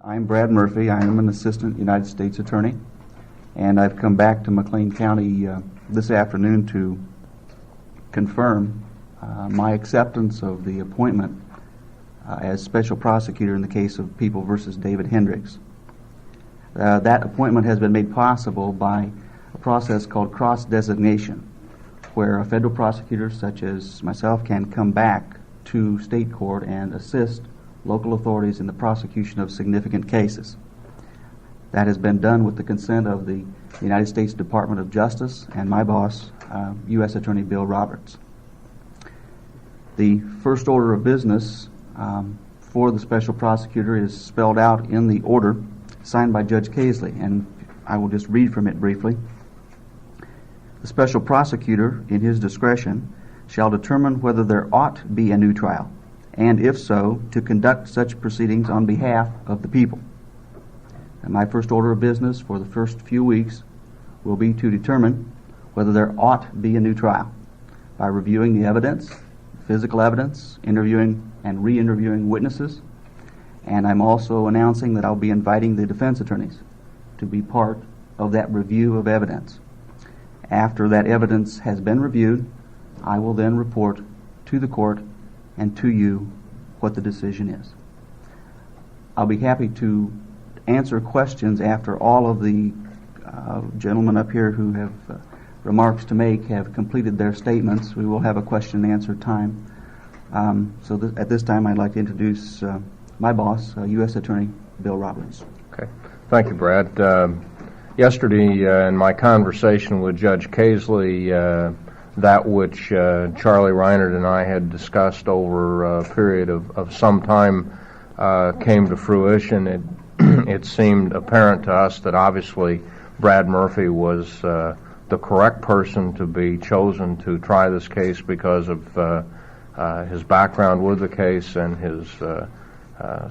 I'm Brad Murphy. I am an assistant United States attorney, and I've come back to McLean County this afternoon to confirm my acceptance of the appointment as special prosecutor in the case of People versus David Hendricks. That appointment has been made possible by a process called cross-designation, where a federal prosecutor such as myself can come back to state court and assist local authorities in the prosecution of significant cases. That has been done with the consent of the United States Department of Justice and my boss, U.S. Attorney Bill Roberts. The first order of business for the special prosecutor is spelled out in the order signed by Judge Casely, and I will just read from it briefly. The special prosecutor, in his discretion, shall determine whether there ought be a new trial, and if so, to conduct such proceedings on behalf of the people. And my first order of business for the first few weeks will be to determine whether there ought be a new trial by reviewing the evidence, physical evidence, interviewing and re-interviewing witnesses, and I'm also announcing that I'll be inviting the defense attorneys to be part of that review of evidence. After that evidence has been reviewed, I will then report to the court and to you what the decision is. I'll be happy to answer questions after all of the gentlemen up here who have remarks to make have completed their statements. We will have a question and answer time. At this time, I'd like to introduce my boss, U.S. Attorney Bill Roberts. Okay. Thank you, Brad. Yesterday, in my conversation with Judge Casely, that which Charlie Reynard and I had discussed over a period of some time came to fruition. It seemed apparent to us that obviously Brad Murphy was the correct person to be chosen to try this case because of his background with the case and his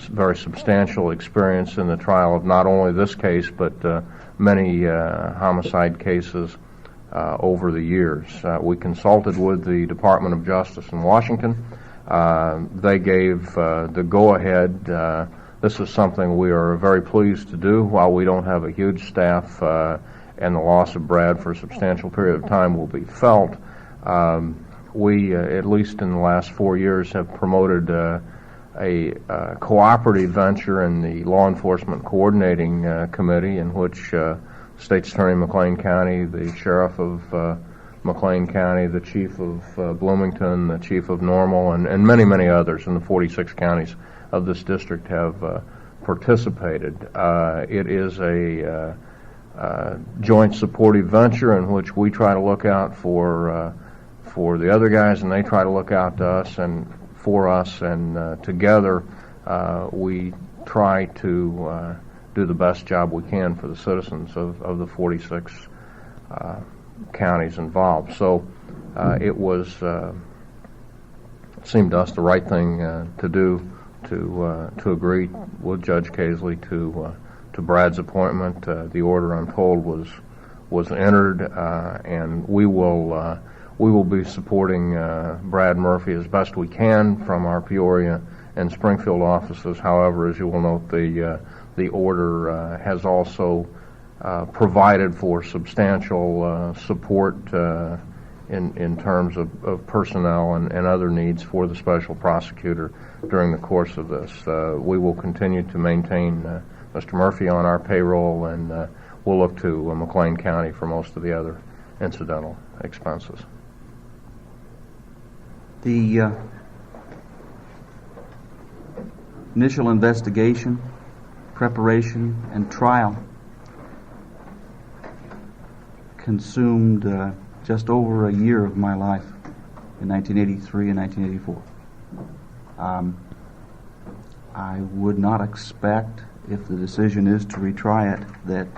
very substantial experience in the trial of not only this case but many homicide cases over the years. We consulted with the Department of Justice in Washington. They gave the go-ahead. This is something we are very pleased to do. While we don't have a huge staff and the loss of Brad for a substantial period of time will be felt, we, at least in the last 4 years, have promoted a cooperative venture in the Law Enforcement Coordinating Committee in which State's Attorney McLean County, the Sheriff of McLean County, the Chief of Bloomington, the Chief of Normal, and many, many others in the 46 counties of this district have participated. It is a joint supportive venture in which we try to look out for the other guys, and they try to look out to us and for us, and together we try to do the best job we can for the citizens of the 46 counties involved. So it seemed to us the right thing to do to agree with Judge Casely to Brad's appointment. The order, I'm told, was entered, and we will be supporting Brad Murphy as best we can from our Peoria and Springfield offices. However, as you will note, the order has also provided for substantial support in terms of personnel and other needs for the special prosecutor during the course of this. We will continue to maintain Mr. Murphy on our payroll, and we'll look to McLean County for most of the other incidental expenses. The initial investigation, preparation, and trial consumed just over a year of my life in 1983 and 1984. I would not expect, if the decision is to retry it, that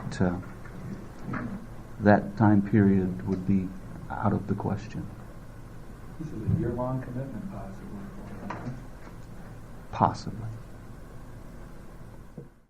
that time period would be out of the question. This is a year-long commitment, possibly. Possibly.